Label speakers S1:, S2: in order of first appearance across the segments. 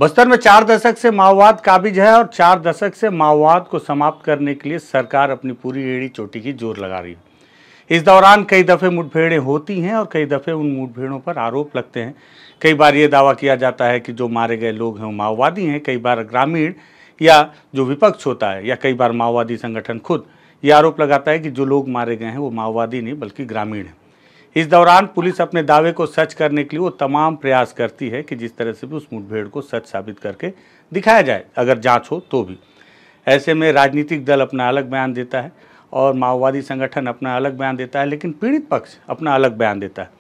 S1: बस्तर में 4 दशक से माओवाद काबिज है और 4 दशक से माओवाद को समाप्त करने के लिए सरकार अपनी पूरी एड़ी चोटी की जोर लगा रही है। इस दौरान कई दफ़े मुठभेड़ें होती हैं और कई दफ़े उन मुठभेड़ों पर आरोप लगते हैं। कई बार ये दावा किया जाता है कि जो मारे गए लोग हैं वो माओवादी हैं, कई बार ग्रामीण या जो विपक्ष होता है या कई बार माओवादी संगठन खुद ये आरोप लगाता है कि जो लोग मारे गए हैं वो माओवादी नहीं बल्कि ग्रामीण हैं। इस दौरान पुलिस अपने दावे को सच करने के लिए वो तमाम प्रयास करती है कि जिस तरह से भी उस मुठभेड़ को सच साबित करके दिखाया जाए, अगर जांच हो तो भी। ऐसे में राजनीतिक दल अपना अलग बयान देता है और माओवादी संगठन अपना अलग बयान देता है, लेकिन पीड़ित पक्ष अपना अलग बयान देता है।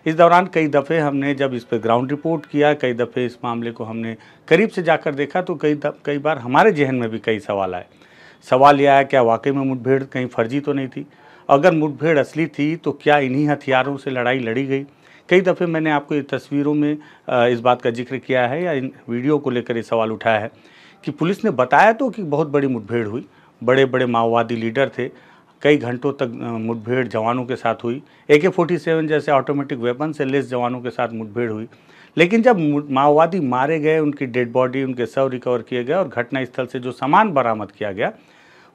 S1: इस दौरान कई दफ़े हमने जब इस पर ग्राउंड रिपोर्ट किया, कई दफ़े इस मामले को हमने करीब से जाकर देखा, तो कई बार हमारे जहन में भी कई सवाल आए। सवाल यह आया, क्या वाकई में मुठभेड़ कहीं फर्जी तो नहीं थी? अगर मुठभेड़ असली थी तो क्या इन्हीं हथियारों से लड़ाई लड़ी गई? कई दफ़े मैंने आपको ये तस्वीरों में इस बात का जिक्र किया है या इन वीडियो को लेकर ये सवाल उठाया है कि पुलिस ने बताया तो कि बहुत बड़ी मुठभेड़ हुई, बड़े बड़े माओवादी लीडर थे, कई घंटों तक मुठभेड़ जवानों के साथ हुई, AK-47 जैसे ऑटोमेटिक वेपन से लेस जवानों के साथ मुठभेड़ हुई। लेकिन जब माओवादी मारे गए, उनकी डेड बॉडी, उनके शव रिकवर किए गए और घटनास्थल से जो सामान बरामद किया गया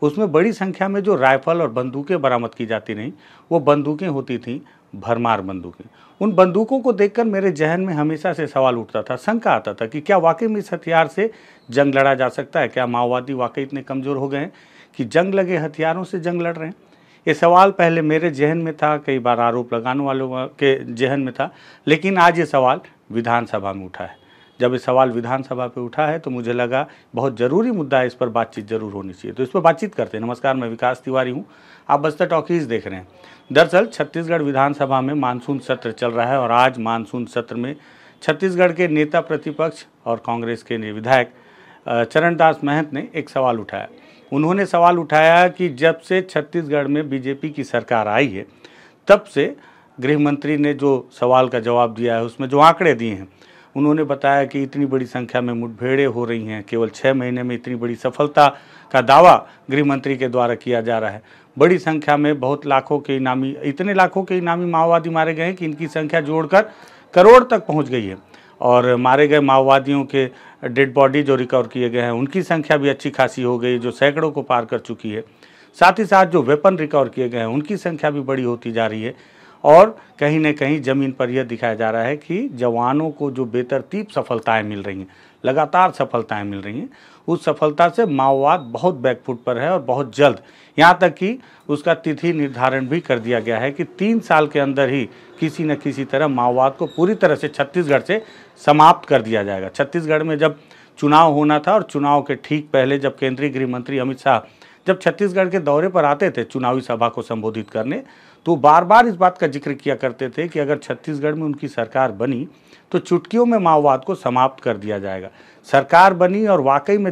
S1: उसमें बड़ी संख्या में जो राइफल और बंदूकें बरामद की जाती रहीं, वो बंदूकें होती थीं भरमार बंदूकें। उन बंदूकों को देखकर मेरे जहन में हमेशा से सवाल उठता था, शंका आता था कि क्या वाकई में इस हथियार से जंग लड़ा जा सकता है? क्या माओवादी वाकई इतने कमज़ोर हो गए हैं कि जंग लगे हथियारों से जंग लड़ रहे हैं? ये सवाल पहले मेरे जहन में था, कई बार आरोप लगाने वालों के जहन में था, लेकिन आज ये सवाल विधानसभा में उठा है। जब ये सवाल विधानसभा पे उठा है तो मुझे लगा बहुत ज़रूरी मुद्दा है, इस पर बातचीत ज़रूर होनी चाहिए, तो इस पर बातचीत करते हैं। नमस्कार, मैं विकास तिवारी हूँ, आप बस्तर टॉकीज़ देख रहे हैं। दरअसल छत्तीसगढ़ विधानसभा में मानसून सत्र चल रहा है और आज मानसून सत्र में छत्तीसगढ़ के नेता प्रतिपक्ष और कांग्रेस के विधायक चरणदास महंत ने एक सवाल उठाया। उन्होंने सवाल उठाया कि जब से छत्तीसगढ़ में बीजेपी की सरकार आई है तब से गृह मंत्री ने जो सवाल का जवाब दिया है उसमें जो आंकड़े दिए हैं, उन्होंने बताया कि इतनी बड़ी संख्या में मुठभेड़ें हो रही हैं, केवल 6 महीने में इतनी बड़ी सफलता का दावा गृह मंत्री के द्वारा किया जा रहा है। बड़ी संख्या में बहुत लाखों के इनामी, इतने लाखों के इनामी माओवादी मारे गए हैं कि इनकी संख्या जोड़कर करोड़ तक पहुंच गई है और मारे गए माओवादियों के डेड बॉडी जो रिकवर किए गए हैं उनकी संख्या भी अच्छी खासी हो गई, जो सैकड़ों को पार कर चुकी है। साथ ही साथ जो वेपन रिकवर किए गए हैं उनकी संख्या भी बड़ी होती जा रही है और कहीं न कहीं ज़मीन पर यह दिखाया जा रहा है कि जवानों को जो बेतरतीब सफलताएं मिल रही हैं, लगातार सफलताएं मिल रही हैं, उस सफलता से माओवाद बहुत बैकफुट पर है और बहुत जल्द, यहाँ तक कि उसका तिथि निर्धारण भी कर दिया गया है कि 3 साल के अंदर ही किसी न किसी तरह माओवाद को पूरी तरह से छत्तीसगढ़ से समाप्त कर दिया जाएगा। छत्तीसगढ़ में जब चुनाव होना था और चुनाव के ठीक पहले जब केंद्रीय गृह मंत्री अमित शाह जब छत्तीसगढ़ के दौरे पर आते थे चुनावी सभा को संबोधित करने, तो बार बार इस बात का जिक्र किया करते थे कि अगर छत्तीसगढ़ में उनकी सरकार बनी तो चुटकियों में माओवाद को समाप्त कर दिया जाएगा। सरकार बनी और वाकई में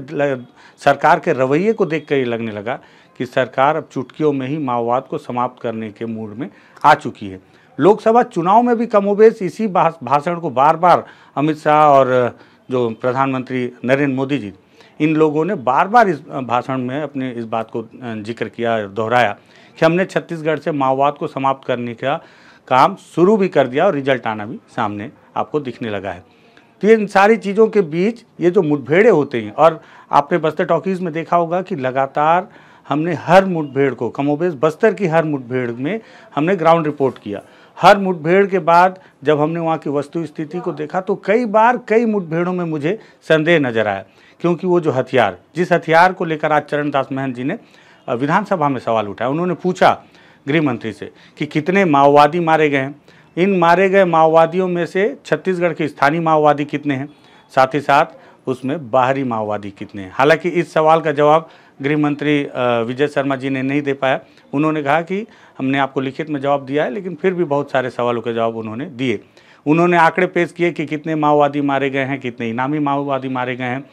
S1: सरकार के रवैये को देख कर ये लगने लगा कि सरकार अब चुटकियों में ही माओवाद को समाप्त करने के मूड में आ चुकी है। लोकसभा चुनाव में भी कमोबेश इसी भाषण को बार बार अमित शाह और जो प्रधानमंत्री नरेंद्र मोदी जी, इन लोगों ने बार बार इस भाषण में अपने इस बात को जिक्र किया और दोहराया कि हमने छत्तीसगढ़ से माओवाद को समाप्त करने का काम शुरू भी कर दिया और रिजल्ट आना भी सामने आपको दिखने लगा है। तो इन सारी चीज़ों के बीच ये जो मुठभेड़ें होते हैं, और आपने बस्तर टॉकीज़ में देखा होगा कि लगातार हमने हर मुठभेड़ को, कमोबेश बस्तर की हर मुठभेड़ में हमने ग्राउंड रिपोर्ट किया। हर मुठभेड़ के बाद जब हमने वहाँ की वस्तु स्थिति को देखा तो कई बार कई मुठभेड़ों में मुझे संदेह नजर आया, क्योंकि वो जो हथियार, जिस हथियार को लेकर आज चरणदास महंत जी ने विधानसभा में सवाल उठाया, उन्होंने पूछा गृह मंत्री से कि कितने माओवादी मारे गए हैं, इन मारे गए माओवादियों में से छत्तीसगढ़ के स्थानीय माओवादी कितने हैं, साथ ही साथ उसमें बाहरी माओवादी कितने हैं। हालांकि इस सवाल का जवाब गृह मंत्री विजय शर्मा जी ने नहीं दे पाया। उन्होंने कहा कि हमने आपको लिखित में जवाब दिया है, लेकिन फिर भी बहुत सारे सवालों के जवाब उन्होंने दिए। उन्होंने आंकड़े पेश किए कि कितने माओवादी मारे गए हैं, कितने इनामी माओवादी मारे गए हैं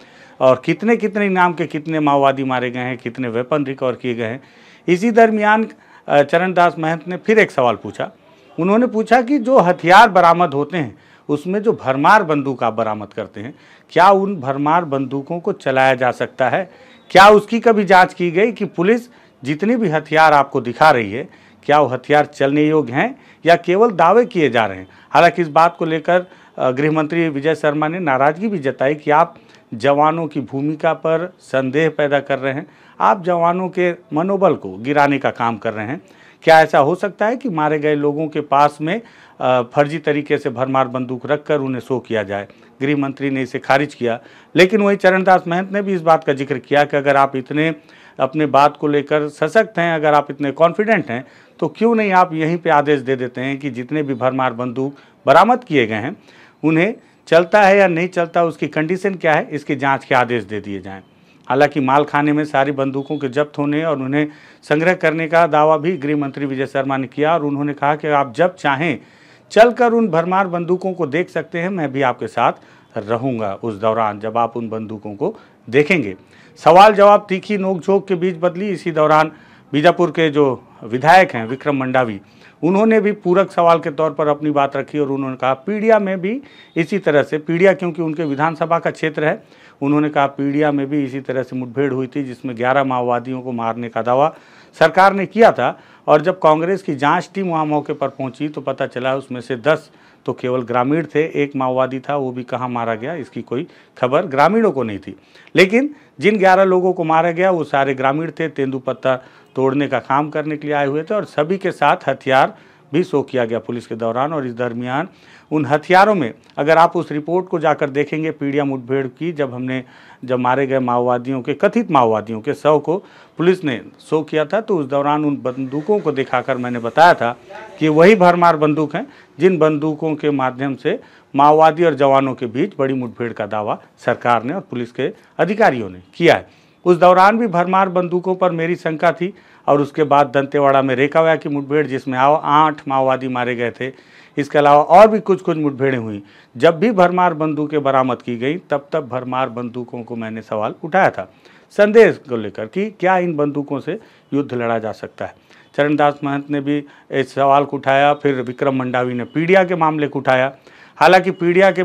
S1: और कितने कितने इनाम के कितने माओवादी मारे गए हैं, कितने वेपन रिकवर किए गए हैं। इसी दरमियान चरणदास महंत ने फिर एक सवाल पूछा। उन्होंने पूछा कि जो हथियार बरामद होते हैं उसमें जो भरमार बंदूक आप बरामद करते हैं, क्या उन भरमार बंदूकों को चलाया जा सकता है? क्या उसकी कभी जांच की गई कि पुलिस जितने भी हथियार आपको दिखा रही है, क्या वो हथियार चलने योग्य हैं या केवल दावे किए जा रहे हैं? हालांकि इस बात को लेकर गृह मंत्री विजय शर्मा ने नाराजगी भी जताई कि आप जवानों की भूमिका पर संदेह पैदा कर रहे हैं। आप जवानों के मनोबल को गिराने का काम कर रहे हैं। क्या ऐसा हो सकता है कि मारे गए लोगों के पास में फर्जी तरीके से भरमार बंदूक रखकर उन्हें शो किया जाए? गृह मंत्री ने इसे खारिज किया, लेकिन वहीं चरणदास महंत ने भी इस बात का जिक्र किया कि अगर आप इतने अपने बात को लेकर सशक्त हैं, अगर आप इतने कॉन्फिडेंट हैं, तो क्यों नहीं आप यहीं पे आदेश दे देते हैं कि जितने भी भरमार बंदूक बरामद किए गए हैं उन्हें चलता है या नहीं चलता, उसकी कंडीशन क्या है, इसकी जांच के आदेश दे दिए जाएं। हालांकि माल खाने में सारी बंदूकों के जब्त होने और उन्हें संग्रह करने का दावा भी गृह मंत्री विजय शर्मा ने किया और उन्होंने कहा कि आप जब चाहें चलकर उन भरमार बंदूकों को देख सकते हैं, मैं भी आपके साथ रहूंगा उस दौरान जब आप उन बंदूकों को देखेंगे। सवाल जवाब तीखी नोकझोंक के बीच बदली। इसी दौरान बीजापुर के जो विधायक हैं विक्रम मंडावी, उन्होंने भी पूरक सवाल के तौर पर अपनी बात रखी और उन्होंने कहा पीडिया में भी इसी तरह से, पीडिया क्योंकि उनके विधानसभा का क्षेत्र है, उन्होंने कहा पीडिया में भी इसी तरह से मुठभेड़ हुई थी जिसमें 11 माओवादियों को मारने का दावा सरकार ने किया था और जब कांग्रेस की जांच टीम वहां मौके पर पहुंची तो पता चला उसमें से 10 तो केवल ग्रामीण थे, एक माओवादी था, वो भी कहाँ मारा गया इसकी कोई खबर ग्रामीणों को नहीं थी। लेकिन जिन 11 लोगों को मारा गया वो सारे ग्रामीण थे, तेंदुपत्ता तोड़ने का काम करने के लिए आए हुए थे और सभी के साथ हथियार भी शो किया गया पुलिस के दौरान। और इस दरमियान उन हथियारों में अगर आप उस रिपोर्ट को जाकर देखेंगे पीडिया मुठभेड़ की, जब मारे गए माओवादियों के, कथित माओवादियों के शव को पुलिस ने शो किया था, तो उस दौरान उन बंदूकों को दिखाकर मैंने बताया था कि वही भरमार बंदूक हैं जिन बंदूकों के माध्यम से माओवादी और जवानों के बीच बड़ी मुठभेड़ का दावा सरकार ने और पुलिस के अधिकारियों ने किया है। उस दौरान भी भरमार बंदूकों पर मेरी शंका थी और उसके बाद दंतेवाड़ा में रेकावा की मुठभेड़ जिसमें 8 माओवादी मारे गए थे, इसके अलावा और भी कुछ मुठभेड़ें हुई। जब भी भरमार बंदूकें बरामद की गई तब भरमार बंदूकों को मैंने सवाल उठाया था संदेश को लेकर कि क्या इन बंदूकों से युद्ध लड़ा जा सकता है। चरणदास महंत ने भी इस सवाल को उठाया, फिर विक्रम मंडावी ने पीडिया के मामले को उठाया। हालांकि पीडिया के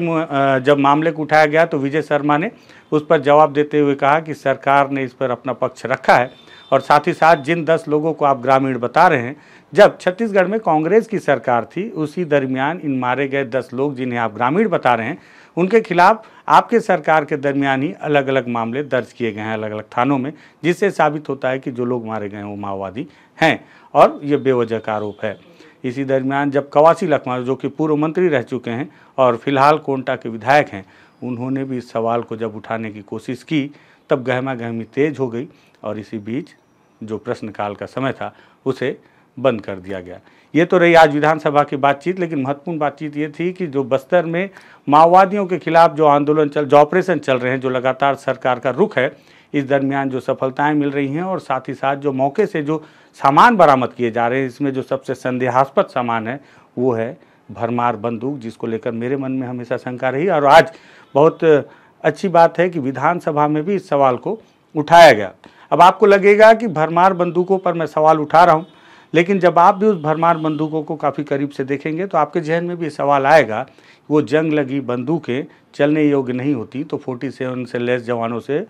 S1: जब मामले को उठाया गया तो विजय शर्मा ने उस पर जवाब देते हुए कहा कि सरकार ने इस पर अपना पक्ष रखा है और साथ ही साथ जिन 10 लोगों को आप ग्रामीण बता रहे हैं, जब छत्तीसगढ़ में कांग्रेस की सरकार थी उसी दरमियान इन मारे गए 10 लोग जिन्हें आप ग्रामीण बता रहे हैं उनके खिलाफ आपके सरकार के दरमियान ही अलग अलग मामले दर्ज किए गए हैं अलग अलग थानों में, जिससे साबित होता है कि जो लोग मारे गए हैं वो माओवादी हैं और ये बेवजह का आरोप है। इसी दरमियान जब कवासी लखमा जो कि पूर्व मंत्री रह चुके हैं और फिलहाल कोंटा के विधायक हैं, उन्होंने भी इस सवाल को जब उठाने की कोशिश की तब गहमा-गहमी तेज हो गई और इसी बीच जो प्रश्नकाल का समय था उसे बंद कर दिया गया। ये तो रही आज विधानसभा की बातचीत, लेकिन महत्वपूर्ण बातचीत ये थी कि जो बस्तर में माओवादियों के खिलाफ जो आंदोलन जो ऑपरेशन चल रहे हैं, जो लगातार सरकार का रुख है, इस दरमियान जो सफलताएं मिल रही हैं और साथ ही साथ जो मौके से जो सामान बरामद किए जा रहे हैं, इसमें जो सबसे संदेहास्पद सामान है वो है भरमार बंदूक, जिसको लेकर मेरे मन में हमेशा शंका रही और आज बहुत अच्छी बात है कि विधानसभा में भी इस सवाल को उठाया गया। अब आपको लगेगा कि भरमार बंदूकों पर मैं सवाल उठा रहा हूँ, लेकिन जब आप भी उस भरमार बंदूकों को काफ़ी करीब से देखेंगे तो आपके जहन में भी सवाल आएगा, वो जंग लगी बंदूकें चलने योग्य नहीं होती तो 47 से लेस जवानों से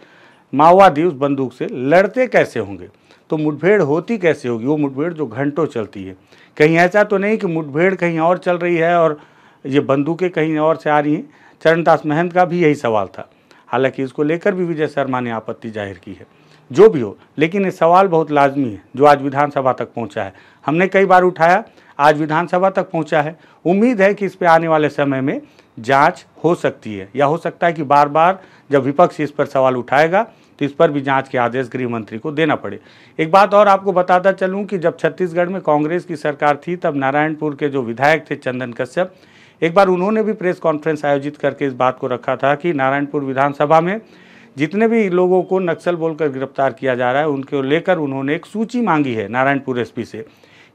S1: माओवादी उस बंदूक से लड़ते कैसे होंगे, तो मुठभेड़ होती कैसे होगी, वो मुठभेड़ जो घंटों चलती है। कहीं ऐसा तो नहीं कि मुठभेड़ कहीं और चल रही है और ये बंदूकें कहीं और से आ रही हैं। चरणदास महंत का भी यही सवाल था, हालांकि इसको लेकर भी विजय शर्मा ने आपत्ति जाहिर की है। जो भी हो, लेकिन ये सवाल बहुत लाजमी है जो आज विधानसभा तक पहुंचा है। हमने कई बार उठाया, आज विधानसभा तक पहुंचा है। उम्मीद है कि इस पे आने वाले समय में जांच हो सकती है या हो सकता है कि बार बार जब विपक्ष इस पर सवाल उठाएगा तो इस पर भी जांच के आदेश गृह मंत्री को देना पड़े। एक बात और आपको बताता चलूं कि जब छत्तीसगढ़ में कांग्रेस की सरकार थी तब नारायणपुर के जो विधायक थे चंदन कश्यप, एक बार उन्होंने भी प्रेस कॉन्फ्रेंस आयोजित करके इस बात को रखा था कि नारायणपुर विधानसभा में जितने भी लोगों को नक्सल बोलकर गिरफ्तार किया जा रहा है उनको लेकर उन्होंने एक सूची मांगी है नारायणपुर एसपी से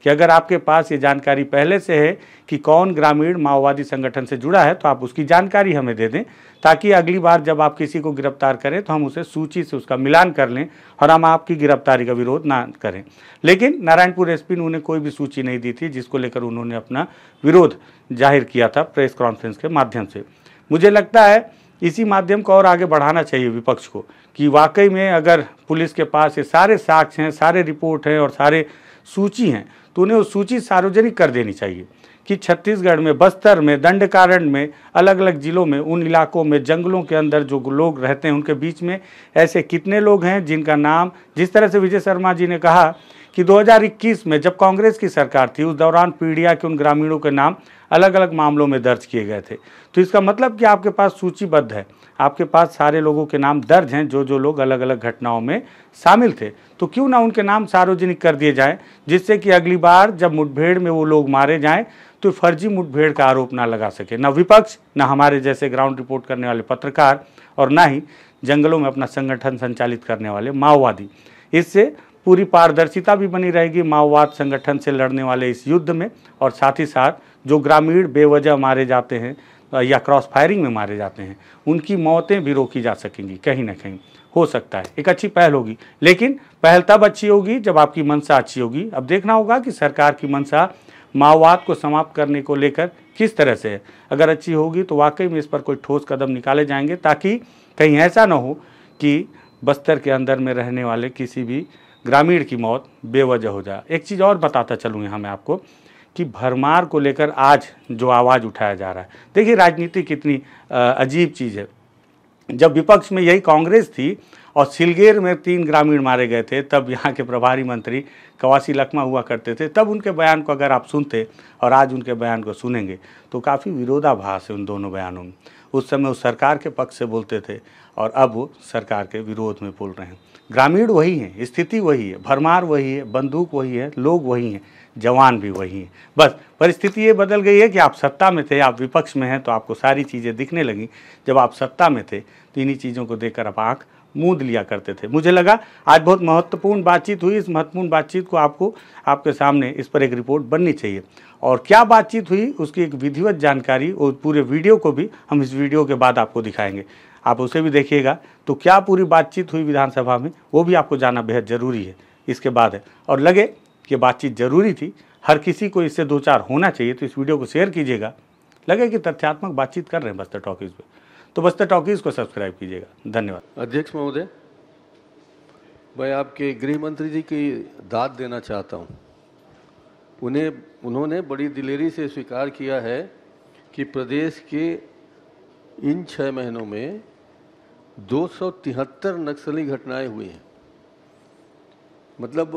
S1: कि अगर आपके पास ये जानकारी पहले से है कि कौन ग्रामीण माओवादी संगठन से जुड़ा है तो आप उसकी जानकारी हमें दे दें, ताकि अगली बार जब आप किसी को गिरफ्तार करें तो हम उसे सूची से उसका मिलान कर लें और हम आपकी गिरफ्तारी का विरोध ना करें। लेकिन नारायणपुर एसपी ने उन्हें कोई भी सूची नहीं दी थी, जिसको लेकर उन्होंने अपना विरोध जाहिर किया था प्रेस कॉन्फ्रेंस के माध्यम से। मुझे लगता है इसी माध्यम को और आगे बढ़ाना चाहिए विपक्ष को कि वाकई में अगर पुलिस के पास ये सारे साक्ष्य हैं, सारे रिपोर्ट हैं और सारे सूची हैं, तो उन्हें वो सूची सार्वजनिक कर देनी चाहिए कि छत्तीसगढ़ में, बस्तर में, दंडकारण्य में, अलग अलग जिलों में, उन इलाकों में, जंगलों के अंदर जो लोग रहते हैं उनके बीच में ऐसे कितने लोग हैं जिनका नाम, जिस तरह से विजय शर्मा जी ने कहा कि 2021 में जब कांग्रेस की सरकार थी उस दौरान पीड़िया के उन ग्रामीणों के नाम अलग अलग मामलों में दर्ज किए गए थे। तो इसका मतलब कि आपके पास सूचीबद्ध है, आपके पास सारे लोगों के नाम दर्ज हैं जो जो लोग अलग अलग घटनाओं में शामिल थे। तो क्यों ना उनके नाम सार्वजनिक कर दिए जाएं, जिससे कि अगली बार जब मुठभेड़ में वो लोग मारे जाएं तो फर्जी मुठभेड़ का आरोप ना लगा सके न विपक्ष, न हमारे जैसे ग्राउंड रिपोर्ट करने वाले पत्रकार, और ना ही जंगलों में अपना संगठन संचालित करने वाले माओवादी। इससे पूरी पारदर्शिता भी बनी रहेगी माओवाद संगठन से लड़ने वाले इस युद्ध में, और साथ ही साथ जो ग्रामीण बेवजह मारे जाते हैं या क्रॉस फायरिंग में मारे जाते हैं उनकी मौतें भी रोकी जा सकेंगी। कहीं ना कहीं हो सकता है एक अच्छी पहल होगी, लेकिन पहल तब अच्छी होगी जब आपकी मंशा अच्छी होगी। अब देखना होगा कि सरकार की मंशा माओवाद को समाप्त करने को लेकर किस तरह से है। अगर अच्छी होगी तो वाकई में इस पर कोई ठोस कदम निकाले जाएंगे, ताकि कहीं ऐसा ना हो कि बस्तर के अंदर में रहने वाले किसी भी ग्रामीण की मौत बेवजह हो जाए। एक चीज़ और बताता चलूँ यहाँ मैं आपको कि भरमार को लेकर आज जो आवाज़ उठाया जा रहा है, देखिए राजनीति कितनी अजीब चीज़ है। जब विपक्ष में यही कांग्रेस थी और सिलगेर में 3 ग्रामीण मारे गए थे, तब यहाँ के प्रभारी मंत्री कवासी लखमा हुआ करते थे, तब उनके बयान को अगर आप सुनते और आज उनके बयान को सुनेंगे तो काफ़ी विरोधाभास है उन दोनों बयानों में। उस समय वो सरकार के पक्ष से बोलते थे और अब वो सरकार के विरोध में बोल रहे हैं। ग्रामीण वही हैं, स्थिति वही है, भरमार वही है, बंदूक वही है, लोग वही हैं, जवान भी वही हैं। बस परिस्थिति ये बदल गई है कि आप सत्ता में थे, आप विपक्ष में हैं तो आपको सारी चीज़ें दिखने लगी। जब आप सत्ता में थे तो इन्हीं चीज़ों को देखकर आप आँख मूंद लिया करते थे। मुझे लगा आज बहुत महत्वपूर्ण बातचीत हुई, इस महत्वपूर्ण बातचीत को आपको आपके सामने इस पर एक रिपोर्ट बननी चाहिए। और क्या बातचीत हुई उसकी एक विधिवत जानकारी और पूरे वीडियो को भी हम इस वीडियो के बाद आपको दिखाएंगे, आप उसे भी देखिएगा। तो क्या पूरी बातचीत हुई विधानसभा में वो भी आपको जानना बेहद ज़रूरी है इसके बाद है। और लगे कि बातचीत ज़रूरी थी, हर किसी को इससे 2-4 होना चाहिए, तो इस वीडियो को शेयर कीजिएगा। लगे कि तथ्यात्मक बातचीत कर रहे हैं बस्तर टॉकीज़ पे, तो बस्तर टॉकीज़ को सब्सक्राइब कीजिएगा। धन्यवाद।
S2: अध्यक्ष महोदय, मैं आपके गृह मंत्री जी की दाद देना चाहता हूँ। उन्होंने बड़ी दिलेरी से स्वीकार किया है कि प्रदेश के इन 6 महीनों में 273 नक्सली घटनाएं हुई हैं। मतलब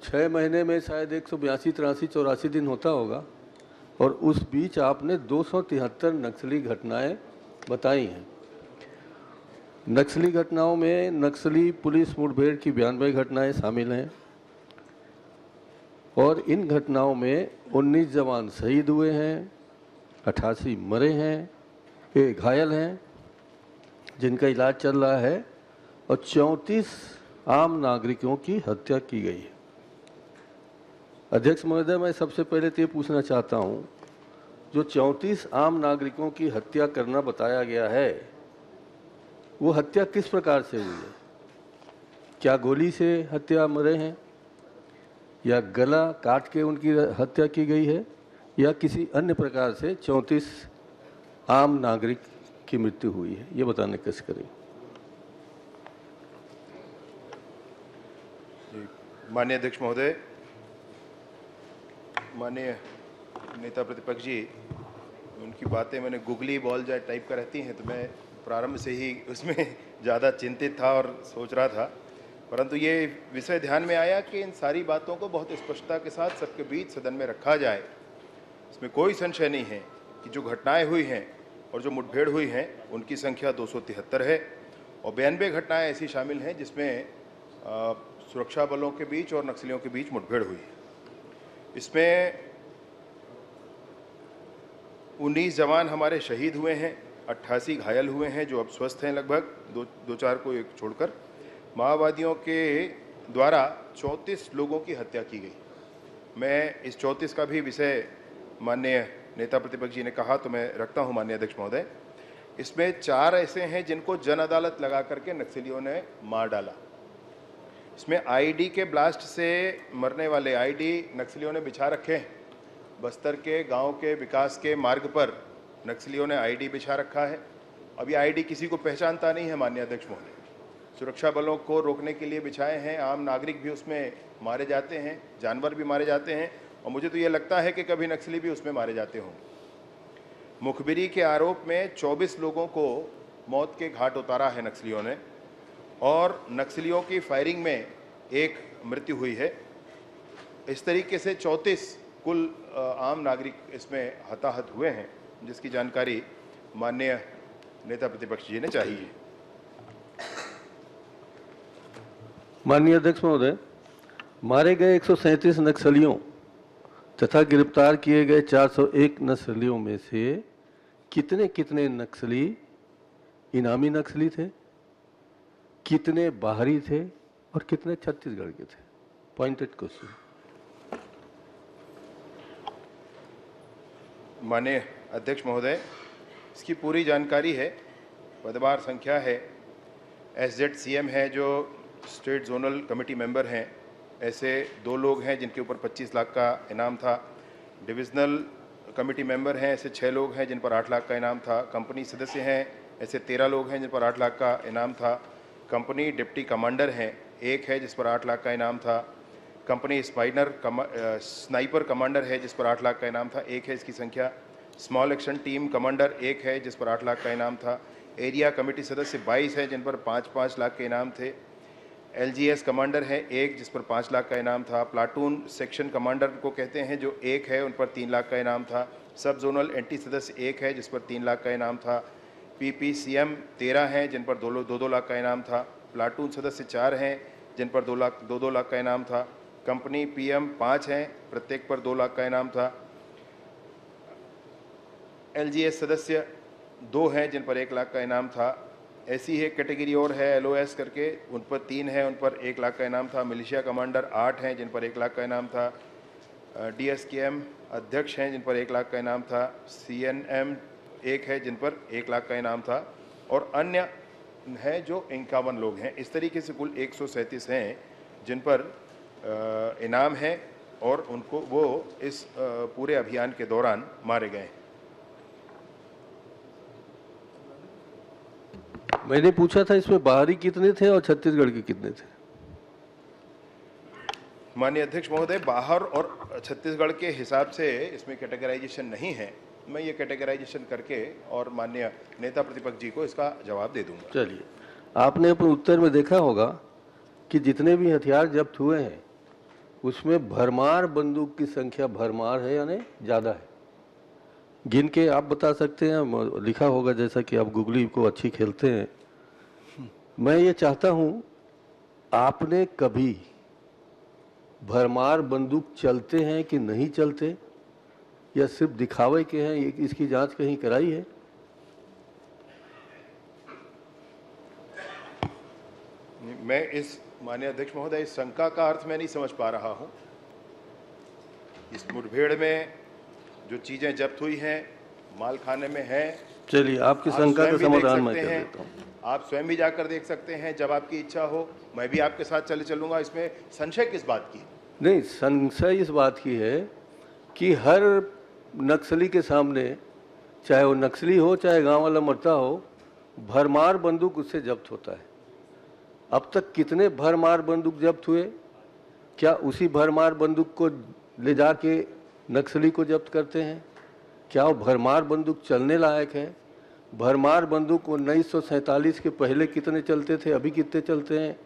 S2: 6 महीने में शायद 182, 83, 84 दिन होता होगा, और उस बीच आपने 273 नक्सली घटनाएं बताई हैं। नक्सली घटनाओं में नक्सली पुलिस मुठभेड़ की 92 घटनाएं शामिल हैं, और इन घटनाओं में 19 जवान शहीद हुए हैं, 88 मरे हैं, एक घायल हैं जिनका इलाज चल रहा है, और 34 आम नागरिकों की हत्या की गई है। अध्यक्ष महोदय, मैं सबसे पहले तो ये पूछना चाहता हूँ, जो 34 आम नागरिकों की हत्या करना बताया गया है, वो हत्या किस प्रकार से हुई है? क्या गोली से हत्या मरे हैं, या गला काट के उनकी हत्या की गई है, या किसी अन्य प्रकार से 34 आम नागरिक की मृत्यु हुई है? ये बताने कैसे करें?
S3: माननीय अध्यक्ष महोदय, माननीय नेता प्रतिपक्ष जी, उनकी बातें मैंने गूगली बॉल जाए टाइप कर रहती हैं, तो मैं प्रारंभ से ही उसमें ज़्यादा चिंतित था और सोच रहा था, परंतु ये विषय ध्यान में आया कि इन सारी बातों को बहुत स्पष्टता के साथ सबके बीच सदन में रखा जाए। इसमें कोई संशय नहीं है कि जो घटनाएं हुई हैं और जो मुठभेड़ हुई हैं उनकी संख्या 273 है, और 92 घटनाएं ऐसी शामिल हैं जिसमें सुरक्षा बलों के बीच और नक्सलियों के बीच मुठभेड़ हुई है। इसमें 19 जवान हमारे शहीद हुए हैं, 88 घायल हुए हैं जो अब स्वस्थ हैं, लगभग 2-4 को एक छोड़कर। माओवादियों के द्वारा 34 लोगों की हत्या की गई। मैं इस 34 का भी विषय माननीय नेता प्रतिपक्ष जी ने कहा तो मैं रखता हूं माननीय अध्यक्ष महोदय। इसमें 4 ऐसे हैं जिनको जन अदालत लगा करके नक्सलियों ने मार डाला। इसमें आईडी के ब्लास्ट से मरने वाले आईडी नक्सलियों ने बिछा रखे हैं। बस्तर के गांव के विकास के मार्ग पर नक्सलियों ने आईडी बिछा रखा है। अब ये आईडी किसी को पहचानता नहीं है माननीय अध्यक्ष महोदय। सुरक्षा बलों को रोकने के लिए बिछाए हैं। आम नागरिक भी उसमें मारे जाते हैं, जानवर भी मारे जाते हैं, और मुझे तो ये लगता है कि कभी नक्सली भी उसमें मारे जाते हों। मुखबिरी के आरोप में 24 लोगों को मौत के घाट उतारा है नक्सलियों ने, और नक्सलियों की फायरिंग में एक मृत्यु हुई है। इस तरीके से 34 कुल आम नागरिक इसमें हताहत हुए हैं, जिसकी जानकारी माननीय नेता प्रतिपक्ष जी ने चाहिए।
S2: माननीय अध्यक्ष महोदय, मारे गए 137 नक्सलियों तथा गिरफ्तार किए गए 401 नक्सलियों में से कितने कितने नक्सली इनामी नक्सली थे, कितने बाहरी थे और कितने छत्तीसगढ़ के थे? Pointed question.
S3: माननीय अध्यक्ष महोदय, इसकी पूरी जानकारी है। पदभार संख्या है, SZCM है जो स्टेट जोनल कमेटी मेंबर हैं, ऐसे 2 लोग हैं जिनके ऊपर 25 लाख का इनाम था। डिविजनल कमेटी मेंबर हैं, ऐसे 6 लोग हैं जिन पर 8 लाख का इनाम था। कंपनी सदस्य हैं, ऐसे 13 लोग हैं जिन पर 8 लाख का इनाम था। कंपनी डिप्टी कमांडर हैं, 1 है जिस पर 8 लाख का इनाम था। कंपनी स्नाइपर कमांडर है जिस पर 8 लाख का इनाम था, 1 है इसकी संख्या। स्मॉल एक्शन टीम कमांडर 1 है जिस पर 8 लाख का इनाम था। एरिया कमेटी सदस्य 22 हैं जिन पर 5-5 लाख के इनाम थे। LGS कमांडर है 1 जिस पर 5 लाख का इनाम था। प्लाटून सेक्शन कमांडर को कहते हैं जो 1 है, उन पर 3 लाख का इनाम था। सब जोनल एंटी सदस्य 1 है जिस पर 3 लाख का इनाम था। PPCM 13 हैं जिन पर 2-2 लाख का इनाम था। प्लाटून सदस्य 4 हैं जिन पर 2 लाख का इनाम था। कंपनी PM 5 हैं, प्रत्येक पर 2 लाख का इनाम था। LGS सदस्य 2 हैं जिन पर 1 लाख का इनाम था। ऐसी है कैटेगरी और है LOS करके, उन पर 3 हैं, उन पर 1 लाख का इनाम था। मिलिशिया कमांडर 8 हैं जिन पर 1 लाख का इनाम था। DSKM अध्यक्ष हैं जिन पर 1 लाख का इनाम था। CNM 1 है जिन पर 1 लाख का इनाम था, और अन्य हैं जो 51 लोग हैं। इस तरीके से कुल 137 हैं जिन पर इनाम है, और उनको वो इस पूरे अभियान के दौरान मारे गए हैं।
S2: मैंने पूछा था इसमें बाहरी कितने थे और छत्तीसगढ़ के कितने थे?
S3: माननीय अध्यक्ष महोदय, बाहर और छत्तीसगढ़ के हिसाब से इसमें कैटेगराइजेशन नहीं है। मैं ये कैटेगराइजेशन करके और माननीय नेता प्रतिपक्ष जी को इसका जवाब दे दूंगा।
S2: चलिए, आपने अपने उत्तर में देखा होगा कि जितने भी हथियार जब्त हुए हैं उसमें भरमार बंदूक की संख्या भरमार है, यानी ज़्यादा है। गिन के आप बता सकते हैं, लिखा होगा, जैसा कि आप गूगली को अच्छी खेलते हैं। मैं ये चाहता हूँ, आपने कभी भरमार बंदूक चलते हैं कि नहीं चलते, या सिर्फ दिखावे के हैं, इसकी जांच कहीं कराई है?
S3: मैं इस माननीय अध्यक्ष महोदय, इस शंका का अर्थ मैं नहीं समझ पा रहा हूँ। इस मुठभेड़ में जो चीज़ें जब्त हुई हैं माल खाने में है।
S2: चलिए, आपकी शंका का समाधान मैं कर देता हूँ।
S3: आप स्वयं भी जाकर देख सकते हैं, जब आपकी इच्छा हो। मैं भी आपके साथ चलूंगा। इसमें संशय किस बात की?
S2: नहीं, संशय इस बात की है कि हर नक्सली के सामने, चाहे वो नक्सली हो चाहे गांव वाला मरता हो, भरमार बंदूक उससे जब्त होता है। अब तक कितने भरमार बंदूक जब्त हुए? क्या उसी भरमार बंदूक को ले जाके नक्सली को जब्त करते हैं? क्या वो भरमार बंदूक चलने लायक है? भरमार बंदूक 1947 के पहले कितने चलते थे, अभी कितने चलते हैं?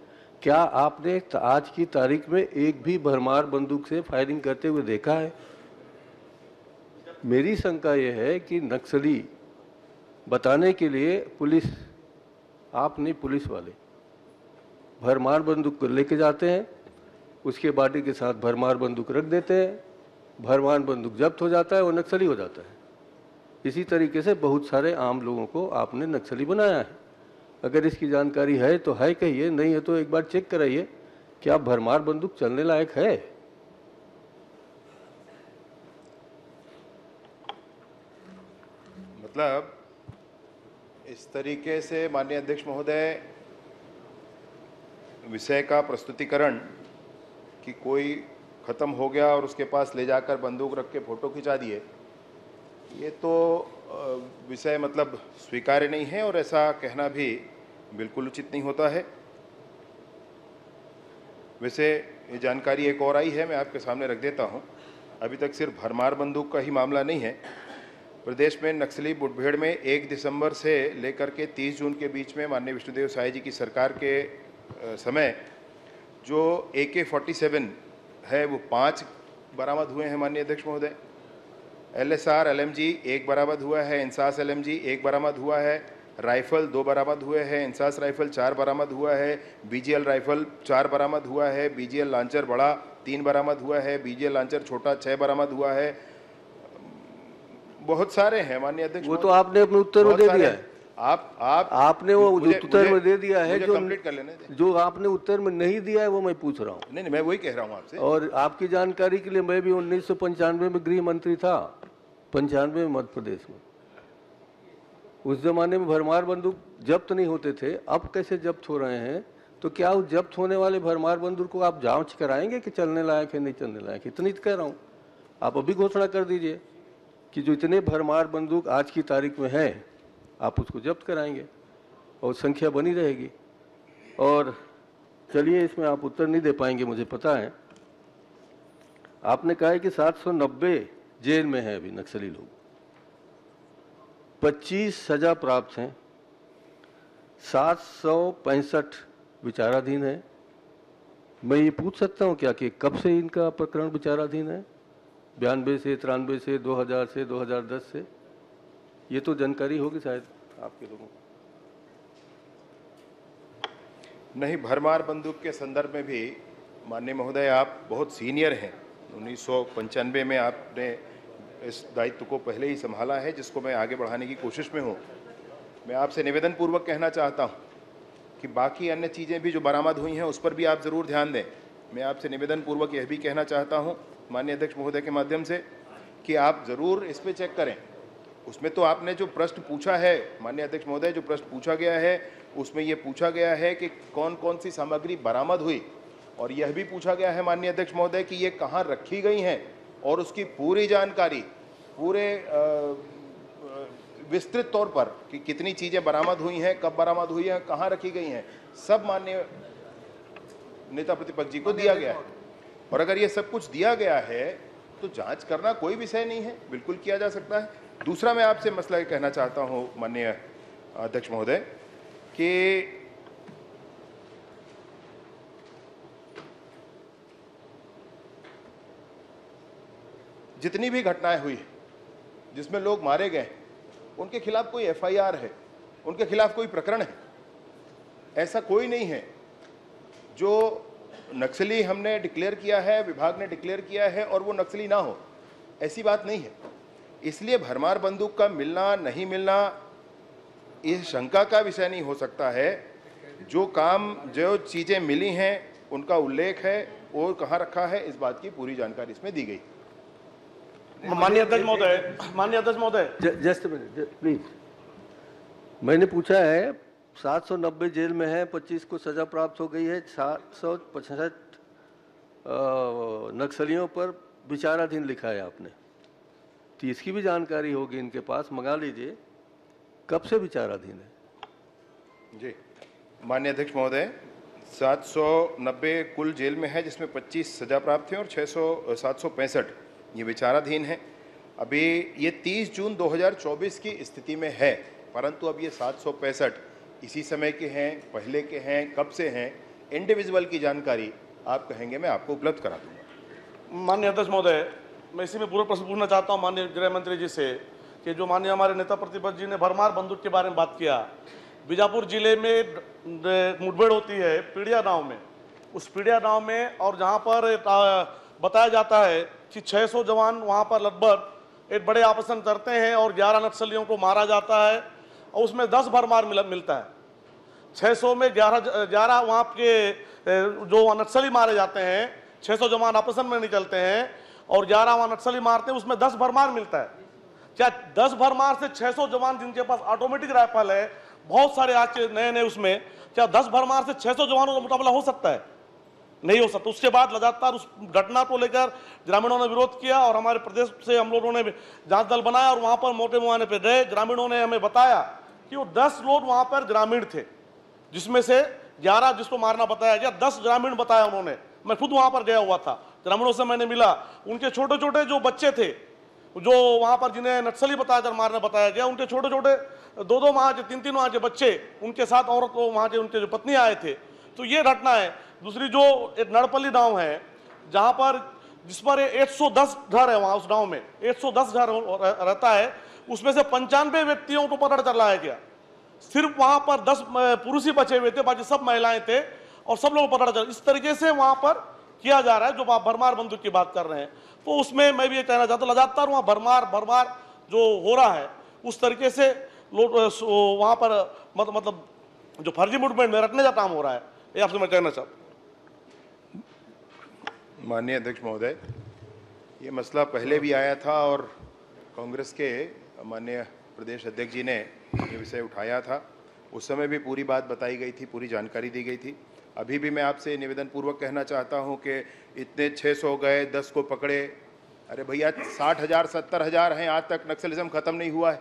S2: क्या आपने आज की तारीख में एक भी भरमार बंदूक से फायरिंग करते हुए देखा है? मेरी शंका यह है कि नक्सली बताने के लिए पुलिस, आप नहीं, पुलिस वाले भरमार बंदूक को लेके जाते हैं, उसके बॉडी के साथ भरमार बंदूक रख देते हैं, भरमार बंदूक जब्त हो जाता है, वो नक्सली हो जाता है। इसी तरीके से बहुत सारे आम लोगों को आपने नक्सली बनाया है। अगर इसकी जानकारी है तो है कहिए, नहीं है तो एक बार चेक कराइए, क्या भरमार बंदूक चलने लायक है?
S3: मतलब इस तरीके से माननीय अध्यक्ष महोदय, विषय का प्रस्तुतिकरण कि कोई खत्म हो गया और उसके पास ले जाकर बंदूक रख के फोटो खिंचा दिए, ये तो विषय मतलब स्वीकार्य नहीं है, और ऐसा कहना भी बिल्कुल उचित नहीं होता है। वैसे ये जानकारी एक और आई है, मैं आपके सामने रख देता हूँ। अभी तक सिर्फ भरमार बंदूक का ही मामला नहीं है। प्रदेश में नक्सली मुठभेड़ में 1 दिसंबर से लेकर के 30 जून के बीच में माननीय विष्णुदेव साय जी की सरकार के समय जो AK-47 है वो 5 बरामद हुए हैं माननीय अध्यक्ष महोदय। LSR LMG 1 बरामद हुआ है, इंसास LMG 1 बरामद हुआ है, राइफल 2 बरामद हुए हैं, इंसास राइफल 4 बरामद हुआ है, BGL राइफल 4 बरामद हुआ है, BGL लांचर बड़ा 3 बरामद हुआ है, BGL लांचर छोटा 6 बरामद हुआ है। बहुत सारे हैं माननीय अध्यक्ष।
S2: वो तो आपने अपने उत्तर में दे दिया है। आपने वो उत्तर में दे दिया है, जो
S3: कंप्लीट कर लेने दे।
S2: जो आपने उत्तर में नहीं दिया है वो मैं पूछ रहा हूँ।
S3: नहीं, मैं वही कह रहा हूँ आपसे।
S2: और आपकी जानकारी के लिए, मैं भी 1995 में गृह मंत्री था, 95 में मध्य प्रदेश में। उस जमाने में भरमार बंदूक जब्त नहीं होते थे, अब कैसे जब्त हो रहे हैं? तो क्या उस जब्त होने वाले भरमार बंदूक को आप जांच कराएंगे कि चलने लायक है नहीं चलने लायक? इतनी कह रहा हूँ, आप अभी घोषणा कर दीजिए कि जो इतने भरमार बंदूक आज की तारीख में है आप उसको जब्त कराएंगे और संख्या बनी रहेगी। और चलिए, इसमें आप उत्तर नहीं दे पाएंगे मुझे पता है। आपने कहा है कि 790 जेल में है अभी नक्सली लोग, 25 सजा प्राप्त हैं, 765 विचाराधीन है। मैं ये पूछ सकता हूँ क्या कि कब से इनका प्रकरण विचाराधीन है? 92 से, 93 से, 2000 से, 2010 से? ये तो जानकारी होगी शायद आपके लोगों को।
S3: नहीं, भरमार बंदूक के संदर्भ में भी माननीय महोदय आप बहुत सीनियर हैं। 1995 में आपने इस दायित्व को पहले ही संभाला है, जिसको मैं आगे बढ़ाने की कोशिश में हूँ। मैं आपसे निवेदन पूर्वक कहना चाहता हूँ कि बाकी अन्य चीज़ें भी जो बरामद हुई हैं उस पर भी आप ज़रूर ध्यान दें। मैं आपसे निवेदन पूर्वक यह भी कहना चाहता हूँ माननीय अध्यक्ष महोदय के माध्यम से कि आप ज़रूर इस पर चेक करें। उसमें तो आपने जो प्रश्न पूछा है माननीय अध्यक्ष महोदय, जो प्रश्न पूछा गया है उसमें ये पूछा गया है कि कौन कौन सी सामग्री बरामद हुई, और यह भी पूछा गया है माननीय अध्यक्ष महोदय कि ये कहाँ रखी गई हैं और उसकी पूरी जानकारी पूरे विस्तृत तौर पर कि कितनी चीज़ें बरामद हुई हैं, कब बरामद हुई हैं, कहाँ रखी गई हैं, सब माननीय नेता प्रतिपक्ष जी को दिया गया है। और अगर ये सब कुछ दिया गया है तो जांच करना कोई विषय नहीं है, बिल्कुल किया जा सकता है। दूसरा मैं आपसे मसला ये कहना चाहता हूँ माननीय अध्यक्ष महोदय कि जितनी भी घटनाएं हुई जिसमें लोग मारे गए उनके खिलाफ कोई FIR है, उनके खिलाफ कोई प्रकरण है? ऐसा कोई नहीं है। जो नक्सली हमने डिक्लेयर किया है, विभाग ने डिक्लेयर किया है, और वो नक्सली ना हो, ऐसी बात नहीं है। इसलिए भरमार बंदूक का मिलना नहीं मिलना इस शंका का विषय नहीं हो सकता है। जो काम, जो चीज़ें मिली हैं उनका उल्लेख है, और कहाँ रखा है, इस बात की पूरी जानकारी इसमें दी गई।
S4: माननीय अध्यक्ष महोदय,
S2: जस्ट मिनट प्लीज। मैंने पूछा है 790 जेल में है, 25 को सजा प्राप्त हो गई है, 765 नक्सलियों पर विचाराधीन लिखा है आपने, तो इसकी भी जानकारी होगी इनके पास, मंगा लीजिए कब से विचाराधीन है।
S3: जी माननीय अध्यक्ष महोदय, 790 कुल जेल में है, जिसमें 25 सजा प्राप्त हैं और 765 ये विचाराधीन है। अभी ये 30 जून 2024 की स्थिति में है, परंतु अब ये 765 इसी समय के हैं, पहले के हैं, कब से हैं, इंडिविजुअल की जानकारी आप कहेंगे मैं आपको उपलब्ध करा दूंगा।
S4: माननीय अध्यक्ष महोदय, मैं इसी में पूरा प्रश्न पूछना चाहता हूं माननीय गृह मंत्री जी से कि जो माननीय हमारे नेता प्रतिपक्ष जी ने भरमार बंदूक के बारे में बात किया, बीजापुर जिले में मुठभेड़ होती है पीड़िया गांव में, उस पीड़िया गांव में, और जहां पर बताया जाता है कि 600 जवान वहां पर लगभग एक बड़े ऑपरेशन करते हैं और 11 नक्सलियों को मारा जाता है, और उसमें 10 भरमार मिलता है। 600 में 11 वहाँ के जो नक्सली मारे जाते हैं, 600 जवान ऑपरेशन में निकलते हैं और 11 वहाँ नक्सली मारते हैं, उसमें 10 भरमार मिलता है। क्या 10 भरमार से 600 जवान जिनके पास ऑटोमेटिक राइफल है, बहुत सारे आज के नए उसमें, क्या 10 भरमार से 600 जवानों का मुकाबला हो सकता है? नहीं हो सकता। उसके बाद लगातार उस घटना को लेकर ग्रामीणों ने विरोध किया और हमारे प्रदेश से हम लोगों ने जांच दल बनाया और वहां पर मोटे मुआयने पे गए। ग्रामीणों ने हमें बताया कि वो 10 लोग वहां पर ग्रामीण थे, जिसमें से 11 जिसको मारना बताया गया, 10 ग्रामीण बताया उन्होंने मैं खुद वहां पर गया हुआ था, ग्रामीणों से मैंने मिला। उनके छोटे छोटे जो बच्चे थे, जो वहां पर जिन्हें नक्सली मारने बताया गया, उनके छोटे छोटे 2-2 माह के 3-3 माह के बच्चे, उनके साथ औरत वहां के उनके जो पत्नी आए थे। तो ये घटना है। दूसरी जो एक नड़पल्ली गांव है, जहां पर जिस पर 110 घर है, वहां उस गांव में 110 घर रहता है, उसमें से 95 व्यक्तियों को पकड़ कर लाया गया। सिर्फ वहां पर 10 पुरुष ही बचे हुए थे, बाकी सब महिलाएं थे और सब लोग पकड़ा जा। इस तरीके से वहां पर किया जा रहा है। जो आप भरमार बंदूक की बात कर रहे हैं, तो उसमें मैं भी ये कहना चाहता हूं, लगातार वहां भरमार जो हो रहा है, उस तरीके से लोग वहां पर मतलब जो फर्जी मूवमेंट में रखने का काम हो रहा है, ये आपसे मैं कहना चाहता हूं।
S3: माननीय अध्यक्ष महोदय, ये मसला पहले भी आया था और कांग्रेस के माननीय प्रदेश अध्यक्ष जी ने ये विषय उठाया था। उस समय भी पूरी बात बताई गई थी, पूरी जानकारी दी गई थी। अभी भी मैं आपसे निवेदन पूर्वक कहना चाहता हूं कि इतने 600 गए, 10 को पकड़े। अरे भैया, 60,000 70,000 हैं, आज तक नक्सलिज्म खत्म नहीं हुआ है।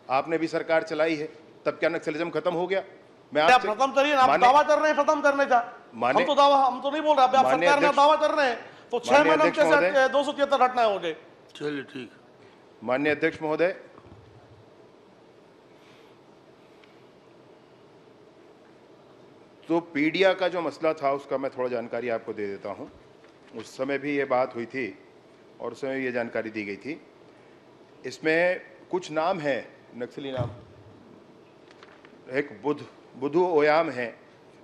S3: आपने भी सरकार चलाई है, तब क्या नक्सलिज्म खत्म हो गया? मैं
S4: आप खत्म करिए, आप दावा कर रहे हैं खत्म करने का। हम तो नहीं बोल रहे, आप सरकार में दावा कर रहे हैं। तो 6 महीने में कैसे 273 घटनाएं हो गई?
S2: चलिए ठीक।
S3: माननीय अध्यक्ष महोदय, तो पीडिया का जो मसला था उसका मैं थोड़ा जानकारी आपको दे देता हूं। उस समय भी ये बात हुई थी और उस समय ये जानकारी दी गई थी। इसमें कुछ नाम हैं, नक्सली नाम। एक बुधू ओयाम है,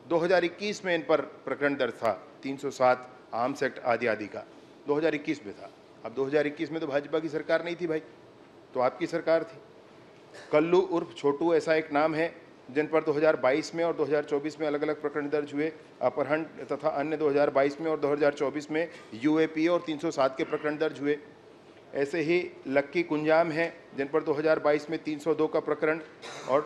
S3: 2021 में इन पर प्रकरण दर्ज था, 307 आर्म्स एक्ट आदि आदि का 2021 में था। अब 2021 में तो भाजपा की सरकार नहीं थी भाई, तो आपकी सरकार थी। कल्लू उर्फ छोटू ऐसा एक नाम है, जिन पर 2022 में और 2024 में अलग अलग प्रकरण दर्ज हुए। अपहरण तथा अन्य 2022 में और 2024 में यूएपी और 307 के प्रकरण दर्ज हुए। ऐसे ही लक्की कुंजाम हैं, जिन पर 2022 में 302 का प्रकरण और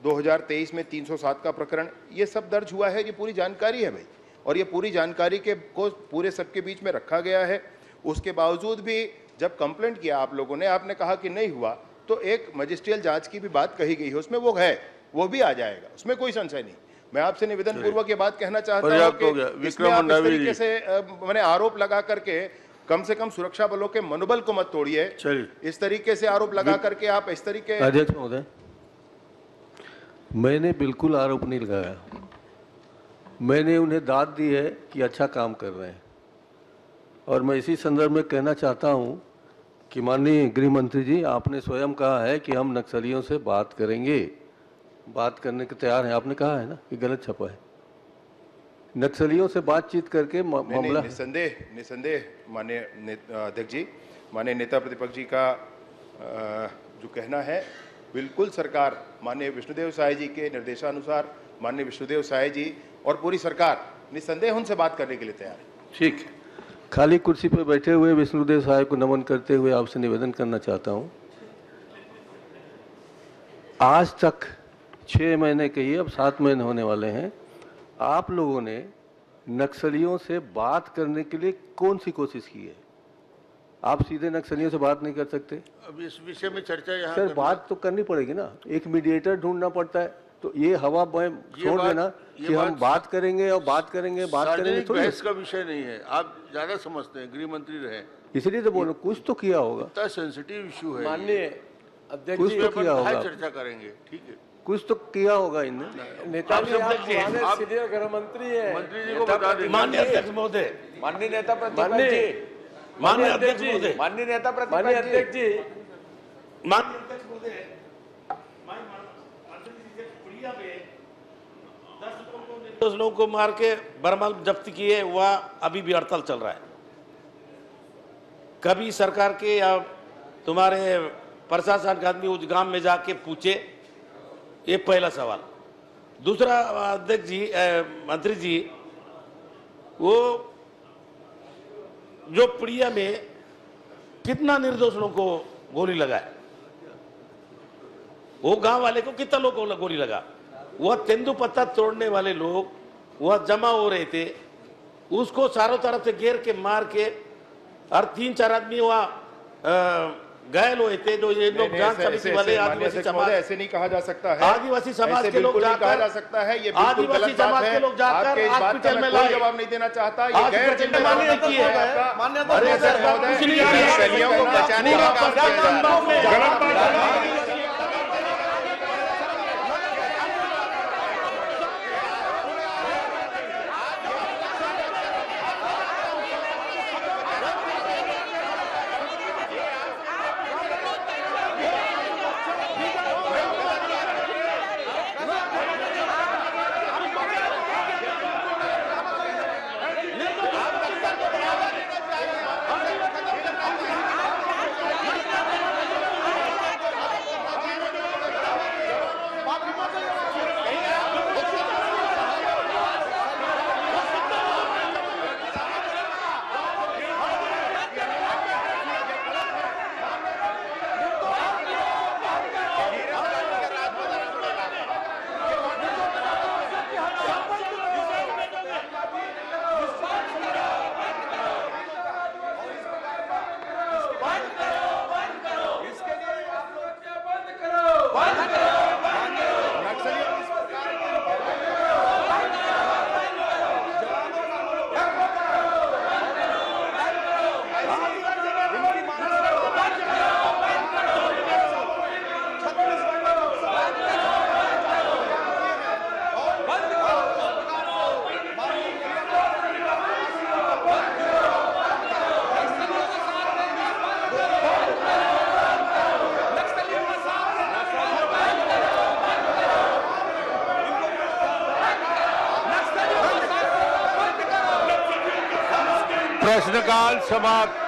S3: 2023 में 307 का प्रकरण, ये सब दर्ज हुआ है। ये पूरी जानकारी है भाई, और ये पूरी जानकारी को पूरे सबके बीच में रखा गया है। उसके बावजूद भी जब कंप्लेंट किया आप लोगों ने, आपने कहा कि नहीं हुआ, तो एक मजिस्ट्रियल जांच की भी बात कही गई है, उसमें वो है, वो भी आ जाएगा, उसमें कोई संशय नहीं। मैं आपसे निवेदन पूर्वक ये बात कहना चाहता हूं कि इसमें आप इस तरीके से मैंने आरोप लगा करके कम से कम सुरक्षा बलों के मनोबल को मत तोड़िए। इस तरीके से आरोप लगा करके आप इस तरीके।
S2: अध्यक्ष महोदय, मैंने बिल्कुल आरोप नहीं लगाया। मैंने उन्हें दाद दी है कि अच्छा काम कर रहे हैं। और मैं इसी संदर्भ में कहना चाहता हूं कि माननीय गृह मंत्री जी, आपने स्वयं कहा है कि हम नक्सलियों से बात करेंगे, बात करने के तैयार हैं। आपने कहा है ना कि गलत छपा है। नक्सलियों से बातचीत करके मामला
S3: निसंदेह माननीय अध्यक्ष जी, माननीय नेता प्रतिपक्ष जी का जो कहना है, बिल्कुल सरकार माननीय विष्णुदेव साय जी के निर्देशानुसार, माननीय विष्णुदेव साय जी और पूरी सरकार निसंदेह उनसे बात करने के लिए तैयार है।
S2: ठीक। खाली कुर्सी पर बैठे हुए विष्णुदेव साहब को नमन करते हुए आपसे निवेदन करना चाहता हूं, आज तक 6 महीने कहिए, अब 7 महीने होने वाले हैं, आप लोगों ने नक्सलियों से बात करने के लिए कौन सी कोशिश की है? आप सीधे नक्सलियों से बात नहीं कर सकते।
S5: अब इस विषय में चर्चा यहाँ
S2: सर बात तो करनी पड़ेगी ना, एक मीडिएटर ढूंढना पड़ता है। तो ये हवा छोड़ देना कि हम बात करेंगे और बात करेंगे
S5: बहस का विषय नहीं है। आप ज्यादा समझते हैं, गृह मंत्री रहे,
S2: इसलिए तो बोलो कुछ तो किया होगा।
S5: इतना सेंसिटिव इशू है,
S2: माननीय अध्यक्ष, कुछ तो किया होगा,
S5: चर्चा करेंगे। ठीक है,
S2: कुछ तो किया होगा इनने।
S6: नेता सीनियर गृह मंत्री है,
S5: मंत्री जी को बता दें।
S6: माननीय अध्यक्ष महोदय,
S7: माननीय नेता प्रतिपक्ष जी,
S6: माननीय अध्यक्ष महोदय,
S7: माननीय नेता
S6: माननीय
S7: प्रतिपक्ष
S6: अध्यक्ष जी,
S1: माननीय अध्यक्ष महोदय, पुड़िया में 10 लोगों को मार के बर्मा जब्ती किए, वह अभी भी हड़ताल चल रहा है। कभी सरकार के या तुम्हारे प्रशासन का आदमी उस गांव में जाके पूछे, ये पहला सवाल। दूसरा, अध्यक्ष जी, मंत्री जी, वो जो पुड़िया में कितना निर्दोष लोगों को गोली लगाए, वो गांव वाले को कितना लोगों को गोली लगा, वह तेंदुपत्ता तोड़ने वाले लोग वह जमा हो रहे थे, उसको चारों तरफ से घेर के मार के, और 3-4 आदमी वह
S6: घायल हुए थे, जो ये लोग जांच समिति वाले आदिवासी समाज,
S3: ऐसे नहीं कहा जा सकता है।
S6: आदिवासी समाज
S3: ऐसे
S6: के लोग
S3: बिल्कुल नहीं कहा
S6: जाकर,
S3: जा सकता है, ये बिल्कुल
S6: आदिवासी
S3: गलत बात
S6: समाज
S3: है।
S6: के लोग जाकर
S3: आपके इस बात का
S6: हॉस्पिटल
S3: मैं
S6: में
S3: कोई
S6: लाए।
S3: जवाब नहीं देना चाहता, ये
S6: आज
S3: गैर
S6: माननीय
S3: जिम्मेदाराना
S6: अध्यक्ष
S3: तत्व है आपका।
S6: माननीय
S3: अध्यक्ष महोदय, सैनिकों को बचाने का काम किया जा रहा है।
S5: प्रश्नकाल समाप्त।